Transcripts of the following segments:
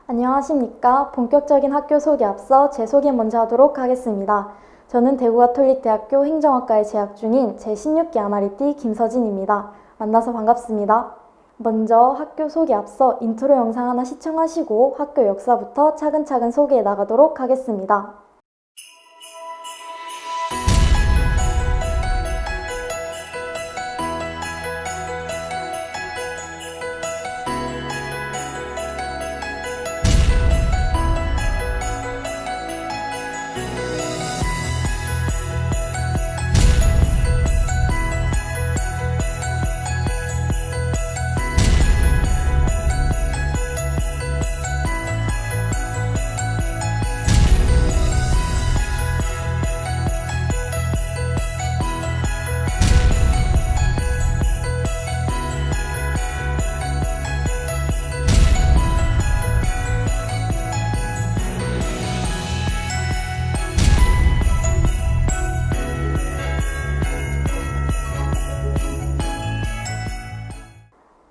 안녕하십니까. 본격적인 학교 소개 앞서 제 소개 먼저 하도록 하겠습니다. 저는 대구가톨릭대학교 행정학과에 재학 중인 제16기 아마리띠 김서진입니다. 만나서 반갑습니다. 먼저 학교 소개 앞서 인트로 영상 하나 시청하시고 학교 역사부터 차근차근 소개해 나가도록 하겠습니다.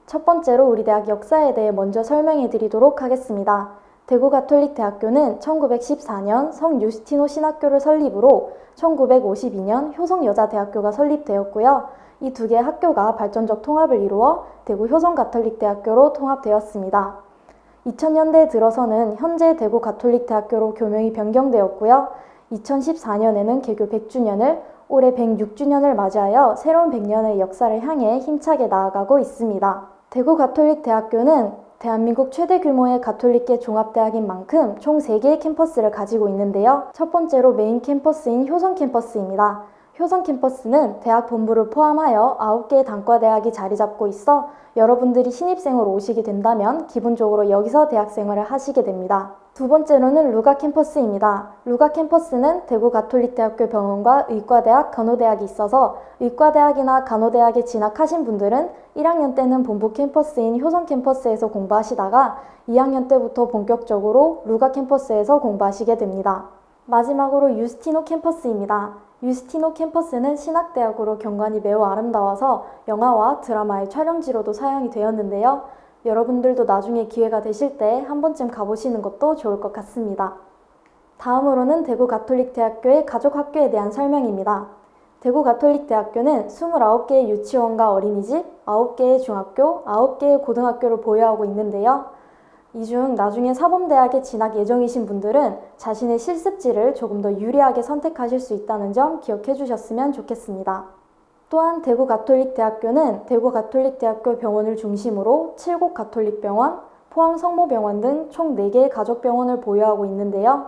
첫 번째로 우리 대학 역사에 대해 먼저 설명해 드리도록 하겠습니다. 대구가톨릭대학교는 1914년 성 유스티노 신학교를 설립으로 1952년 효성여자대학교가 설립되었고요. 이 두 개의 학교가 발전적 통합을 이루어 대구 효성가톨릭대학교로 통합되었습니다. 2000년대에 들어서는 현재 대구가톨릭대학교로 교명이 변경되었고요. 2014년에는 개교 100주년을, 올해 106주년을 맞이하여 새로운 100년의 역사를 향해 힘차게 나아가고 있습니다. 대구가톨릭대학교는 대한민국 최대 규모의 가톨릭계 종합대학인 만큼 총 3개의 캠퍼스를 가지고 있는데요. 첫 번째로 메인 캠퍼스인 효성 캠퍼스입니다. 효성 캠퍼스는 대학 본부를 포함하여 9개의 단과대학이 자리 잡고 있어 여러분들이 신입생으로 오시게 된다면 기본적으로 여기서 대학 생활을 하시게 됩니다. 두 번째로는 루가 캠퍼스입니다. 루가 캠퍼스는 대구가톨릭대학교 병원과 의과대학, 간호대학이 있어서 의과대학이나 간호대학에 진학하신 분들은 1학년 때는 본부 캠퍼스인 효성 캠퍼스에서 공부하시다가 2학년 때부터 본격적으로 루가 캠퍼스에서 공부하시게 됩니다. 마지막으로 유스티노 캠퍼스입니다. 유스티노 캠퍼스는 신학대학으로 경관이 매우 아름다워서 영화와 드라마의 촬영지로도 사용이 되었는데요. 여러분들도 나중에 기회가 되실 때 한 번쯤 가보시는 것도 좋을 것 같습니다. 다음으로는 대구가톨릭대학교의 가족학교에 대한 설명입니다. 대구가톨릭대학교는 29개의 유치원과 어린이집, 9개의 중학교, 9개의 고등학교를 보유하고 있는데요. 이 중 나중에 사범대학에 진학 예정이신 분들은 자신의 실습지를 조금 더 유리하게 선택하실 수 있다는 점 기억해 주셨으면 좋겠습니다. 또한 대구가톨릭대학교는 대구가톨릭대학교 병원을 중심으로 7곳 가톨릭병원, 포항성모병원 등 총 4개의 가족병원을 보유하고 있는데요.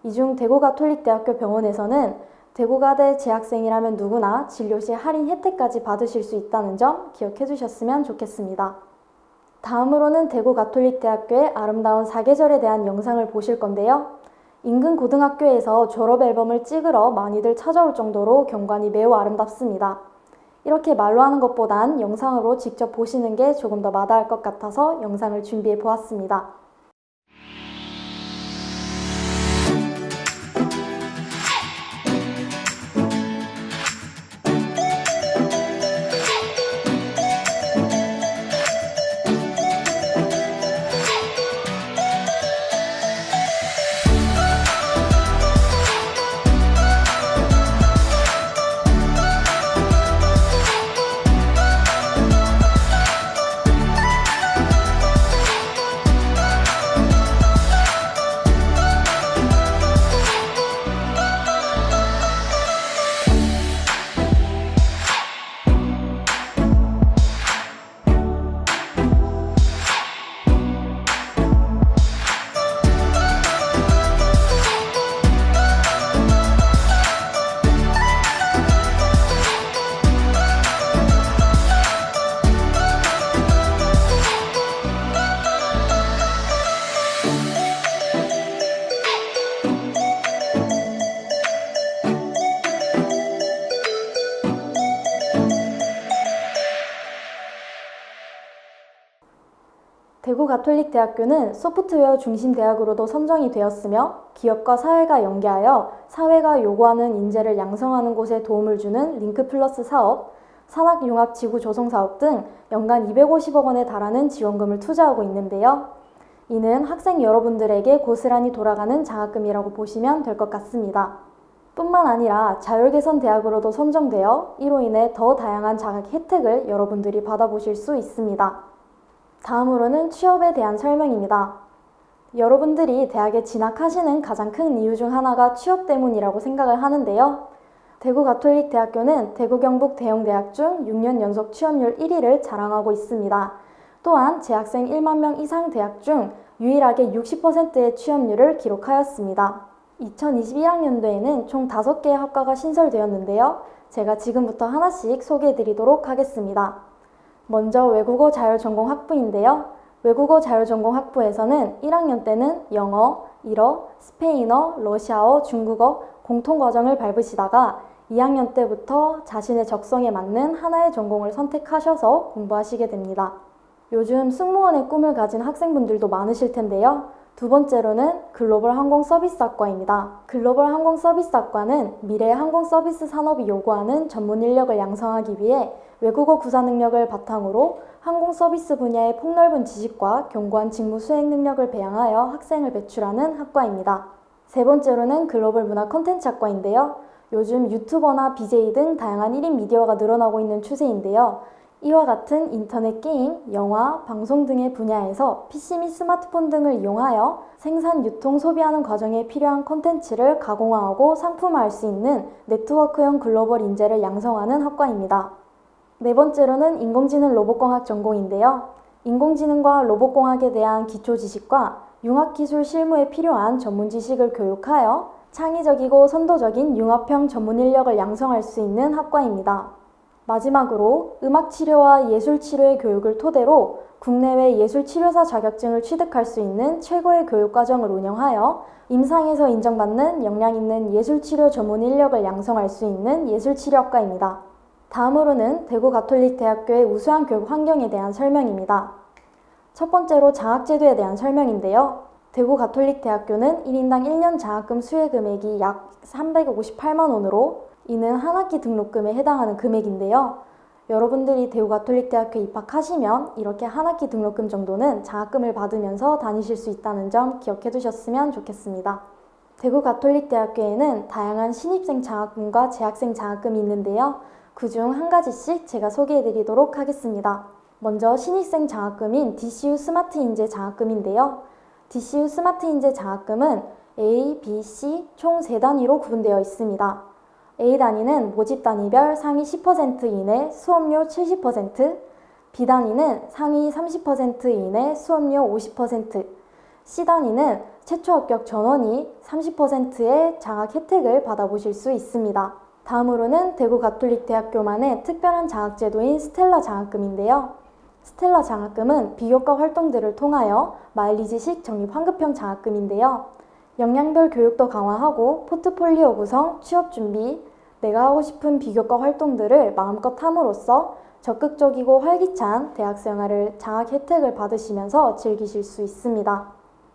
이 중 대구가톨릭대학교 병원에서는 대구가대 재학생이라면 누구나 진료 시 할인 혜택까지 받으실 수 있다는 점 기억해 주셨으면 좋겠습니다. 다음으로는 대구가톨릭대학교의 아름다운 사계절에 대한 영상을 보실 건데요. 인근 고등학교에서 졸업 앨범을 찍으러 많이들 찾아올 정도로 경관이 매우 아름답습니다. 이렇게 말로 하는 것보단 영상으로 직접 보시는 게 조금 더 마다할 것 같아서 영상을 준비해 보았습니다. 대구가톨릭대학교는 소프트웨어 중심 대학으로도 선정이 되었으며 기업과 사회가 연계하여 사회가 요구하는 인재를 양성하는 곳에 도움을 주는 링크플러스 사업, 산학융합지구 조성 사업 등 연간 250억 원에 달하는 지원금을 투자하고 있는데요. 이는 학생 여러분들에게 고스란히 돌아가는 장학금이라고 보시면 될 것 같습니다. 뿐만 아니라 자율개선 대학으로도 선정되어 이로 인해 더 다양한 장학 혜택을 여러분들이 받아보실 수 있습니다. 다음으로는 취업에 대한 설명입니다. 여러분들이 대학에 진학하시는 가장 큰 이유 중 하나가 취업 때문이라고 생각을 하는데요. 대구가톨릭대학교는 대구 경북 대형대학 중 6년 연속 취업률 1위를 자랑하고 있습니다. 또한 재학생 1만 명 이상 대학 중 유일하게 60%의 취업률을 기록하였습니다. 2021학년도에는 총 5개의 학과가 신설되었는데요. 제가 지금부터 하나씩 소개해드리도록 하겠습니다. 먼저 외국어 자율전공학부인데요. 외국어 자율전공학부에서는 1학년 때는 영어, 일어, 스페인어, 러시아어, 중국어 공통과정을 밟으시다가 2학년 때부터 자신의 적성에 맞는 하나의 전공을 선택하셔서 공부하시게 됩니다. 요즘 승무원의 꿈을 가진 학생분들도 많으실 텐데요. 두 번째로는 글로벌 항공서비스학과입니다. 글로벌 항공서비스학과는 미래의 항공서비스 산업이 요구하는 전문 인력을 양성하기 위해 외국어 구사 능력을 바탕으로 항공서비스 분야의 폭넓은 지식과 견고한 직무 수행 능력을 배양하여 학생을 배출하는 학과입니다. 세 번째로는 글로벌 문화 콘텐츠학과인데요. 요즘 유튜버나 BJ 등 다양한 1인 미디어가 늘어나고 있는 추세인데요. 이와 같은 인터넷 게임, 영화, 방송 등의 분야에서 PC 및 스마트폰 등을 이용하여 생산, 유통, 소비하는 과정에 필요한 콘텐츠를 가공화하고 상품화할 수 있는 네트워크형 글로벌 인재를 양성하는 학과입니다. 네 번째로는 인공지능 로봇공학 전공인데요. 인공지능과 로봇공학에 대한 기초 지식과 융합기술 실무에 필요한 전문 지식을 교육하여 창의적이고 선도적인 융합형 전문 인력을 양성할 수 있는 학과입니다. 마지막으로 음악치료와 예술치료의 교육을 토대로 국내외 예술치료사 자격증을 취득할 수 있는 최고의 교육과정을 운영하여 임상에서 인정받는 역량 있는 예술치료 전문 인력을 양성할 수 있는 예술치료학과입니다. 다음으로는 대구가톨릭대학교의 우수한 교육 환경에 대한 설명입니다. 첫 번째로 장학제도에 대한 설명인데요. 대구가톨릭대학교는 1인당 1년 장학금 수혜 금액이 약 358만 원으로 이는 한 학기 등록금에 해당하는 금액인데요. 여러분들이 대구가톨릭대학교에 입학하시면 이렇게 한 학기 등록금 정도는 장학금을 받으면서 다니실 수 있다는 점 기억해 두셨으면 좋겠습니다. 대구가톨릭대학교에는 다양한 신입생 장학금과 재학생 장학금이 있는데요. 그중 한 가지씩 제가 소개해 드리도록 하겠습니다. 먼저 신입생 장학금인 DCU 스마트 인재 장학금인데요. DCU 스마트 인재 장학금은 A, B, C 총 3단위로 구분되어 있습니다. A단위는 모집 단위별 상위 10% 이내 수업료 70%, B단위는 상위 30% 이내 수업료 50%, C단위는 최초 합격 전원이 30%의 장학 혜택을 받아보실 수 있습니다. 다음으로는 대구가톨릭대학교만의 특별한 장학제도인 스텔라 장학금인데요. 스텔라 장학금은 비교과 활동들을 통하여 마일리지식 적립 환급형 장학금인데요. 역량별 교육도 강화하고 포트폴리오 구성, 취업 준비, 내가 하고 싶은 비교과 활동들을 마음껏 함으로써 적극적이고 활기찬 대학 생활을 장학 혜택을 받으시면서 즐기실 수 있습니다.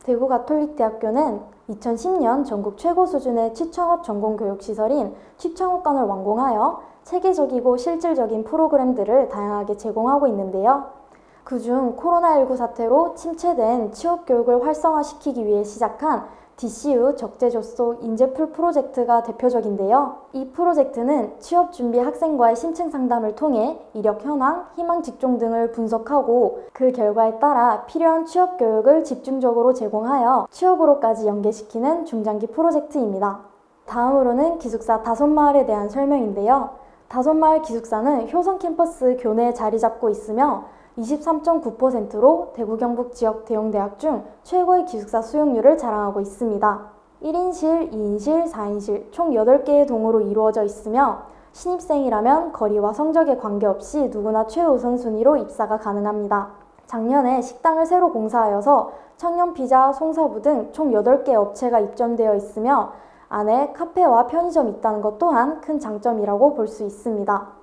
대구가톨릭대학교는 2010년 전국 최고 수준의 취창업 전공교육시설인 취창업관을 완공하여 체계적이고 실질적인 프로그램들을 다양하게 제공하고 있는데요. 그중 코로나19 사태로 침체된 취업교육을 활성화시키기 위해 시작한 DCU 적재적소 인재풀 프로젝트가 대표적인데요. 이 프로젝트는 취업 준비 학생과의 심층 상담을 통해 이력 현황, 희망 직종 등을 분석하고 그 결과에 따라 필요한 취업 교육을 집중적으로 제공하여 취업으로까지 연계시키는 중장기 프로젝트입니다. 다음으로는 기숙사 다솜마을에 대한 설명인데요. 다솜마을 기숙사는 효성 캠퍼스 교내에 자리 잡고 있으며 23.9%로 대구 경북 지역 대형대학 중 최고의 기숙사 수용률을 자랑하고 있습니다. 1인실, 2인실, 4인실 총 8개의 동으로 이루어져 있으며 신입생이라면 거리와 성적에 관계없이 누구나 최우선순위로 입사가 가능합니다. 작년에 식당을 새로 공사하여서 청년피자, 송사부 등 총 8개 업체가 입점되어 있으며 안에 카페와 편의점이 있다는 것 또한 큰 장점이라고 볼 수 있습니다.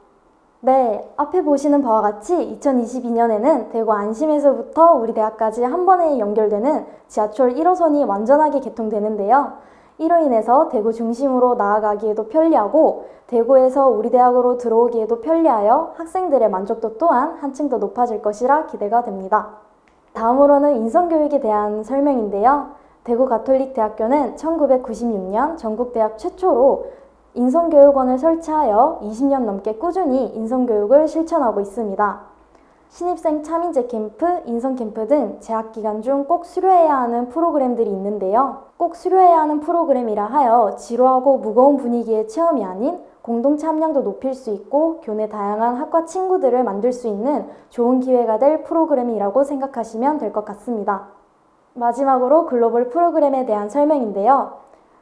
네, 앞에 보시는 바와 같이 2022년에는 대구 안심에서부터 우리 대학까지 한 번에 연결되는 지하철 1호선이 완전하게 개통되는데요. 이로 인해서 대구 중심으로 나아가기에도 편리하고 대구에서 우리 대학으로 들어오기에도 편리하여 학생들의 만족도 또한 한층 더 높아질 것이라 기대가 됩니다. 다음으로는 인성교육에 대한 설명인데요. 대구가톨릭대학교는 1996년 전국대학 최초로 인성교육원을 설치하여 20년 넘게 꾸준히 인성교육을 실천하고 있습니다. 신입생 참인제 캠프, 인성 캠프 등 재학 기간 중 꼭 수료해야 하는 프로그램들이 있는데요. 꼭 수료해야 하는 프로그램이라 하여 지루하고 무거운 분위기의 체험이 아닌 공동체 함량도 높일 수 있고 교내 다양한 학과 친구들을 만들 수 있는 좋은 기회가 될 프로그램이라고 생각하시면 될 것 같습니다. 마지막으로 글로벌 프로그램에 대한 설명인데요.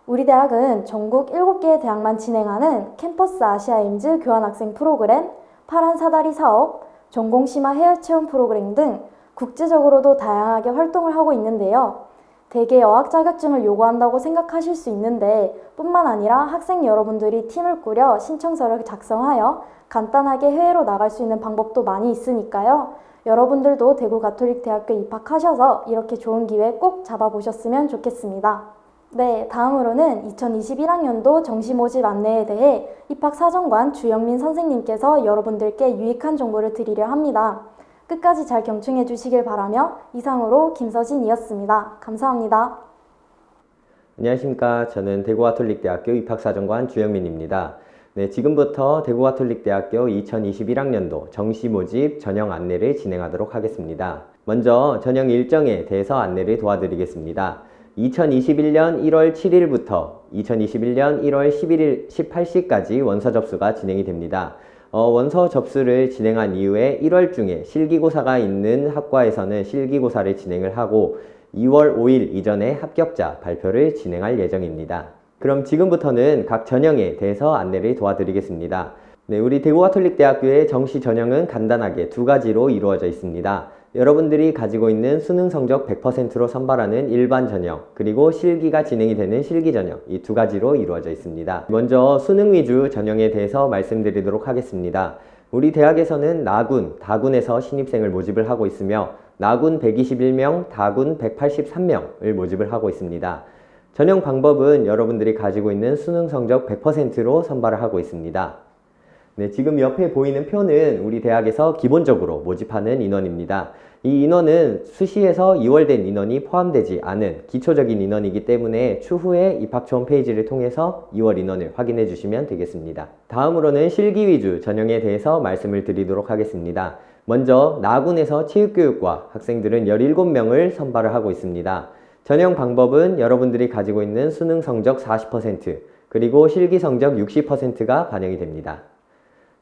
우리 대학은 전국 7개의 대학만 진행하는 캠퍼스 아시아임즈 교환학생 프로그램, 파란 사다리 사업, 전공심화 해외체험 프로그램 등 국제적으로도 다양하게 활동을 하고 있는데요. 대개 어학 자격증을 요구한다고 생각하실 수 있는데 뿐만 아니라 학생 여러분들이 팀을 꾸려 신청서를 작성하여 간단하게 해외로 나갈 수 있는 방법도 많이 있으니까요. 여러분들도 대구가톨릭대학교에 입학하셔서 이렇게 좋은 기회 꼭 잡아보셨으면 좋겠습니다. 네, 다음으로는 2021학년도 정시 모집 안내에 대해 입학사정관 주영민 선생님께서 여러분들께 유익한 정보를 드리려 합니다. 끝까지 잘 경청해 주시길 바라며 이상으로 김서진이었습니다. 감사합니다. 안녕하십니까. 저는 대구가톨릭대학교 입학사정관 주영민입니다. 네, 지금부터 대구가톨릭대학교 2021학년도 정시 모집 전형 안내를 진행하도록 하겠습니다. 먼저 전형 일정에 대해서 안내를 도와드리겠습니다. 2021년 1월 7일부터 2021년 1월 11일 18시까지 원서 접수가 진행이 됩니다. 원서 접수를 진행한 이후에 1월 중에 실기고사가 있는 학과에서는 실기고사를 진행을 하고 2월 5일 이전에 합격자 발표를 진행할 예정입니다. 그럼 지금부터는 각 전형에 대해서 안내를 도와드리겠습니다. 네, 우리 대구가톨릭대학교의 정시 전형은 간단하게 두 가지로 이루어져 있습니다. 여러분들이 가지고 있는 수능 성적 100%로 선발하는 일반 전형, 그리고 실기가 진행이 되는 실기 전형, 이 두 가지로 이루어져 있습니다. 먼저 수능 위주 전형에 대해서 말씀드리도록 하겠습니다. 우리 대학에서는 나군, 다군에서 신입생을 모집을 하고 있으며 나군 121명, 다군 183명을 모집을 하고 있습니다. 전형 방법은 여러분들이 가지고 있는 수능 성적 100%로 선발을 하고 있습니다. 네, 지금 옆에 보이는 표는 우리 대학에서 기본적으로 모집하는 인원입니다. 이 인원은 수시에서 이월된 인원이 포함되지 않은 기초적인 인원이기 때문에 추후에 입학처 홈페이지를 통해서 2월 인원을 확인해 주시면 되겠습니다. 다음으로는 실기 위주 전형에 대해서 말씀을 드리도록 하겠습니다. 먼저 나군에서 체육교육과 학생들은 17명을 선발을 하고 있습니다. 전형 방법은 여러분들이 가지고 있는 수능 성적 40% 그리고 실기 성적 60%가 반영이 됩니다.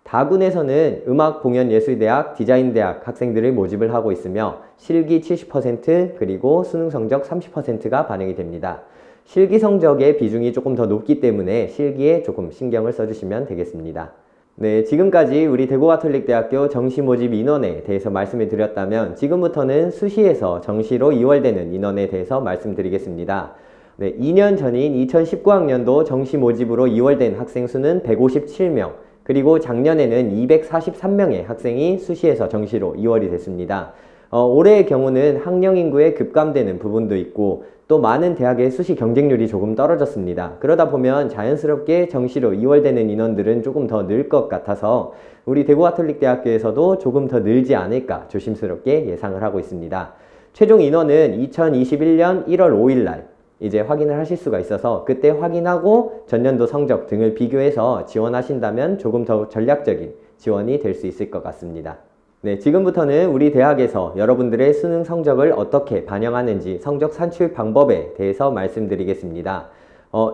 다군에서는 음악공연예술대학, 디자인대학 학생들을 모집을 하고 있으며 실기 70% 그리고 수능 성적 30%가 반영이 됩니다. 실기 성적의 비중이 조금 더 높기 때문에 실기에 조금 신경을 써주시면 되겠습니다. 네, 지금까지 우리 대구가톨릭대학교 정시 모집 인원에 대해서 말씀을 드렸다면 지금부터는 수시에서 정시로 이월되는 인원에 대해서 말씀드리겠습니다. 네, 2년 전인 2019학년도 정시 모집으로 이월된 학생 수는 157명, 그리고 작년에는 243명의 학생이 수시에서 정시로 이월이 됐습니다. 올해의 경우는 학령 인구에 급감되는 부분도 있고 또 많은 대학의 수시 경쟁률이 조금 떨어졌습니다. 그러다 보면 자연스럽게 정시로 이월되는 인원들은 조금 더 늘 것 같아서 우리 대구가톨릭대학교에서도 조금 더 늘지 않을까 조심스럽게 예상을 하고 있습니다. 최종 인원은 2021년 1월 5일 날 이제 확인을 하실 수가 있어서 그때 확인하고 전년도 성적 등을 비교해서 지원하신다면 조금 더 전략적인 지원이 될 수 있을 것 같습니다. 네, 지금부터는 우리 대학에서 여러분들의 수능 성적을 어떻게 반영하는지 성적 산출 방법에 대해서 말씀드리겠습니다.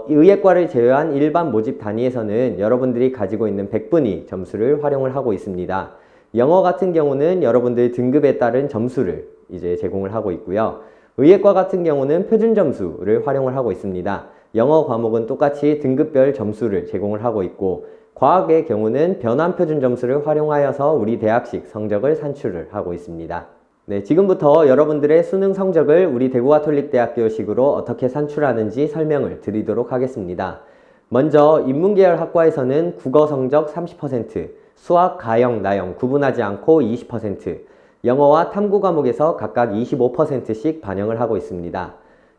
의예과를 제외한 일반 모집 단위에서는 여러분들이 가지고 있는 100분위 점수를 활용을 하고 있습니다. 영어 같은 경우는 여러분들 등급에 따른 점수를 이제 제공을 하고 있고요. 의예과 같은 경우는 표준 점수를 활용을 하고 있습니다. 영어 과목은 똑같이 등급별 점수를 제공을 하고 있고 과학의 경우는 변환 표준 점수를 활용하여서 우리 대학식 성적을 산출을 하고 있습니다. 네, 지금부터 여러분들의 수능 성적을 우리 대구가톨릭대학교식으로 어떻게 산출하는지 설명을 드리도록 하겠습니다. 먼저 인문계열 학과에서는 국어 성적 30%, 수학, 가영, 나영 구분하지 않고 20%, 영어와 탐구 과목에서 각각 25%씩 반영을 하고 있습니다.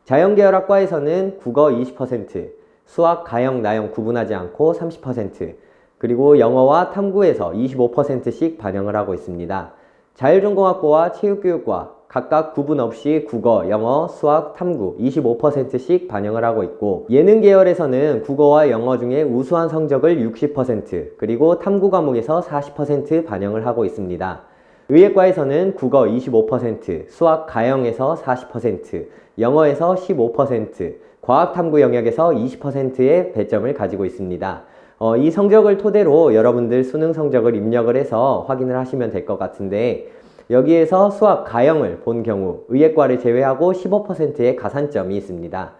자연계열 학과에서는 국어 20%, 수학, 가영, 나영 구분하지 않고 30%, 그리고 영어와 탐구에서 25%씩 반영을 하고 있습니다. 자율전공학부와 체육교육과 각각 구분 없이 국어, 영어, 수학, 탐구 25%씩 반영을 하고 있고, 예능 계열에서는 국어와 영어 중에 우수한 성적을 60%, 그리고 탐구 과목에서 40% 반영을 하고 있습니다. 의예과에서는 국어 25%, 수학 가형에서 40%, 영어에서 15%, 과학 탐구 영역에서 20%의 배점을 가지고 있습니다. 이 성적을 토대로 여러분들 수능 성적을 입력을 해서 확인을 하시면 될 것 같은데, 여기에서 수학 가형을 본 경우 의예과를 제외하고 15%의 가산점이 있습니다.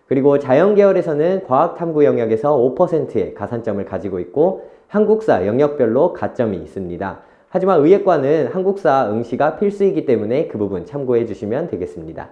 그리고 자연 계열에서는 과학 탐구 영역에서 5%의 가산점을 가지고 있고, 한국사 영역별로 가점이 있습니다. 하지만 의예과는 한국사 응시가 필수이기 때문에 그 부분 참고해 주시면 되겠습니다.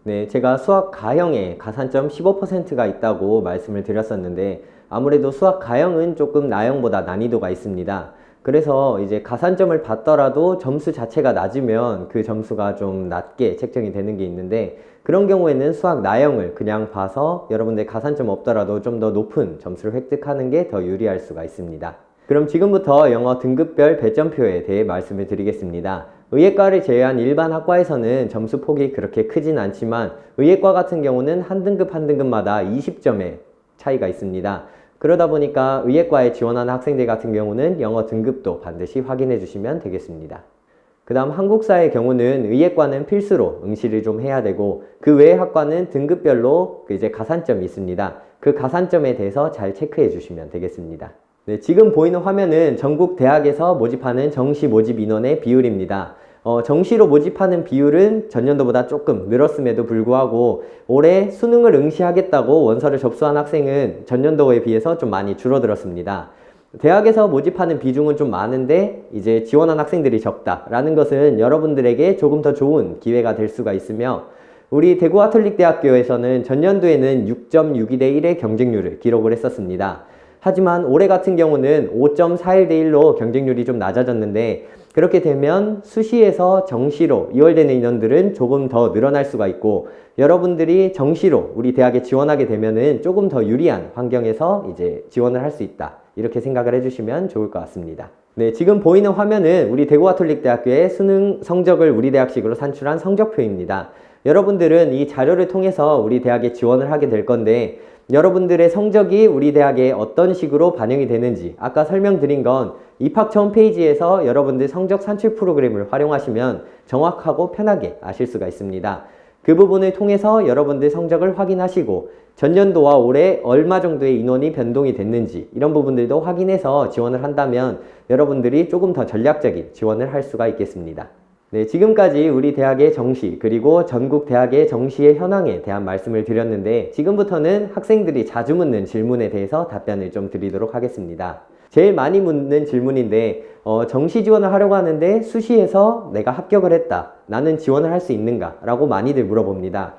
네, 제가 수학 가형에 가산점 15%가 있다고 말씀을 드렸었는데, 아무래도 수학 가형은 조금 나형보다 난이도가 있습니다. 그래서 이제 가산점을 받더라도 점수 자체가 낮으면 그 점수가 좀 낮게 책정이 되는 게 있는데, 그런 경우에는 수학 나형을 그냥 봐서 여러분들 가산점 없더라도 좀 더 높은 점수를 획득하는 게 더 유리할 수가 있습니다. 그럼 지금부터 영어 등급별 배점표에 대해 말씀을 드리겠습니다. 의예과를 제외한 일반 학과에서는 점수 폭이 그렇게 크진 않지만, 의예과 같은 경우는 한 등급 한 등급마다 20점의 차이가 있습니다. 그러다 보니까 의예과에 지원하는 학생들 같은 경우는 영어 등급도 반드시 확인해 주시면 되겠습니다. 그 다음 한국사의 경우는 의예과는 필수로 응시를 좀 해야 되고, 그 외의 학과는 등급별로 이제 가산점이 있습니다. 그 가산점에 대해서 잘 체크해 주시면 되겠습니다. 네, 지금 보이는 화면은 전국 대학에서 모집하는 정시 모집 인원의 비율입니다. 정시로 모집하는 비율은 전년도보다 조금 늘었음에도 불구하고 올해 수능을 응시하겠다고 원서를 접수한 학생은 전년도에 비해서 좀 많이 줄어들었습니다. 대학에서 모집하는 비중은 좀 많은데 이제 지원한 학생들이 적다라는 것은 여러분들에게 조금 더 좋은 기회가 될 수가 있으며, 우리 대구가톨릭대학교에서는 전년도에는 6.62대 1의 경쟁률을 기록을 했었습니다. 하지만 올해 같은 경우는 5.41대 1로 경쟁률이 좀 낮아졌는데, 그렇게 되면 수시에서 정시로 이월되는 인원들은 조금 더 늘어날 수가 있고, 여러분들이 정시로 우리 대학에 지원하게 되면은 조금 더 유리한 환경에서 이제 지원을 할 수 있다, 이렇게 생각을 해주시면 좋을 것 같습니다. 네, 지금 보이는 화면은 우리 대구가톨릭대학교의 수능 성적을 우리 대학식으로 산출한 성적표입니다. 여러분들은 이 자료를 통해서 우리 대학에 지원을 하게 될 건데, 여러분들의 성적이 우리 대학에 어떤 식으로 반영이 되는지 아까 설명드린 건 입학처 홈페이지에서 여러분들 성적 산출 프로그램을 활용하시면 정확하고 편하게 아실 수가 있습니다. 그 부분을 통해서 여러분들 성적을 확인하시고 전년도와 올해 얼마 정도의 인원이 변동이 됐는지 이런 부분들도 확인해서 지원을 한다면 여러분들이 조금 더 전략적인 지원을 할 수가 있겠습니다. 네, 지금까지 우리 대학의 정시 그리고 전국 대학의 정시의 현황에 대한 말씀을 드렸는데, 지금부터는 학생들이 자주 묻는 질문에 대해서 답변을 좀 드리도록 하겠습니다. 제일 많이 묻는 질문인데, 정시 지원을 하려고 하는데 수시에서 내가 합격을 했다, 나는 지원을 할 수 있는가? 라고 많이들 물어봅니다.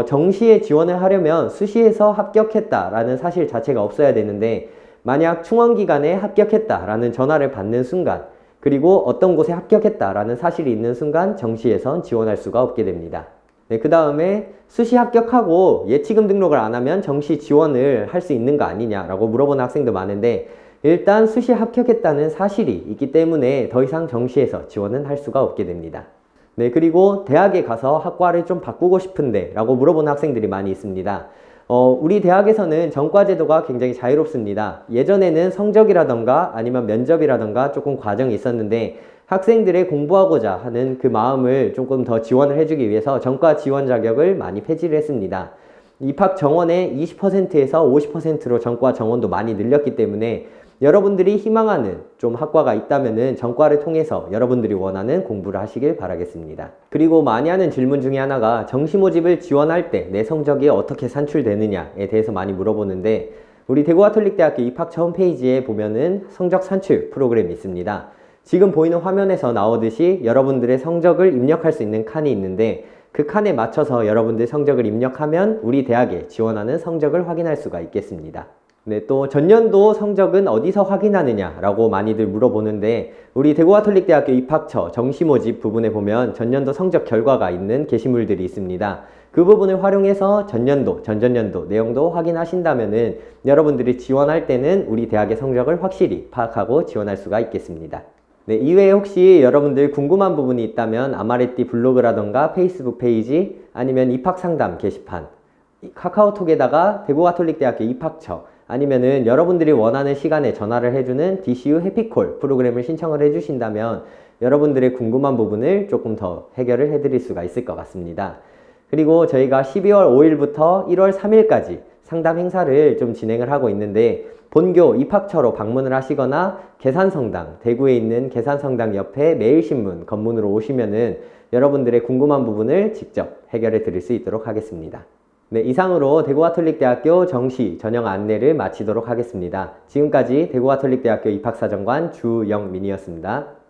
정시에 지원을 하려면 수시에서 합격했다라는 사실 자체가 없어야 되는데, 만약 충원기간에 합격했다라는 전화를 받는 순간, 그리고 어떤 곳에 합격했다라는 사실이 있는 순간 정시에선 지원할 수가 없게 됩니다. 네, 그 다음에 수시 합격하고 예치금 등록을 안 하면 정시 지원을 할 수 있는 거 아니냐라고 물어보는 학생도 많은데, 일단 수시 합격했다는 사실이 있기 때문에 더 이상 정시에서 지원은 할 수가 없게 됩니다. 네, 그리고 대학에 가서 학과를 좀 바꾸고 싶은데 라고 물어보는 학생들이 많이 있습니다. 우리 대학에서는 전과제도가 굉장히 자유롭습니다. 예전에는 성적이라던가 아니면 면접이라던가 조금 과정이 있었는데, 학생들의 공부하고자 하는 그 마음을 조금 더 지원을 해주기 위해서 전과 지원 자격을 많이 폐지를 했습니다. 입학 정원의 20%에서 50%로 전과 정원도 많이 늘렸기 때문에 여러분들이 희망하는 좀 학과가 있다면은 전과를 통해서 여러분들이 원하는 공부를 하시길 바라겠습니다. 그리고 많이 하는 질문 중에 하나가 정시 모집을 지원할 때 내 성적이 어떻게 산출되느냐에 대해서 많이 물어보는데, 우리 대구가톨릭대학교 입학처 홈페이지에 보면은 성적 산출 프로그램이 있습니다. 지금 보이는 화면에서 나오듯이 여러분들의 성적을 입력할 수 있는 칸이 있는데, 그 칸에 맞춰서 여러분들 성적을 입력하면 우리 대학에 지원하는 성적을 확인할 수가 있겠습니다. 네, 또 전년도 성적은 어디서 확인하느냐라고 많이들 물어보는데, 우리 대구가톨릭대학교 입학처 정시 모집 부분에 보면 전년도 성적 결과가 있는 게시물들이 있습니다. 그 부분을 활용해서 전년도, 전전년도 내용도 확인하신다면은 여러분들이 지원할 때는 우리 대학의 성적을 확실히 파악하고 지원할 수가 있겠습니다. 네, 이외에 혹시 여러분들 궁금한 부분이 있다면 아마레띠 블로그라던가 페이스북 페이지 아니면 입학상담 게시판, 카카오톡에다가 대구가톨릭대학교 입학처 아니면은 여러분들이 원하는 시간에 전화를 해주는 DCU 해피콜 프로그램을 신청을 해주신다면 여러분들의 궁금한 부분을 조금 더 해결을 해드릴 수가 있을 것 같습니다. 그리고 저희가 12월 5일부터 1월 3일까지 상담 행사를 좀 진행을 하고 있는데 본교 입학처로 방문을 하시거나 계산성당, 대구에 있는 계산성당 옆에 매일신문 건문으로 오시면은 여러분들의 궁금한 부분을 직접 해결해 드릴 수 있도록 하겠습니다. 네, 이상으로 대구가톨릭대학교 정시 전형 안내를 마치도록 하겠습니다. 지금까지 대구가톨릭대학교 입학사정관 주영민이었습니다.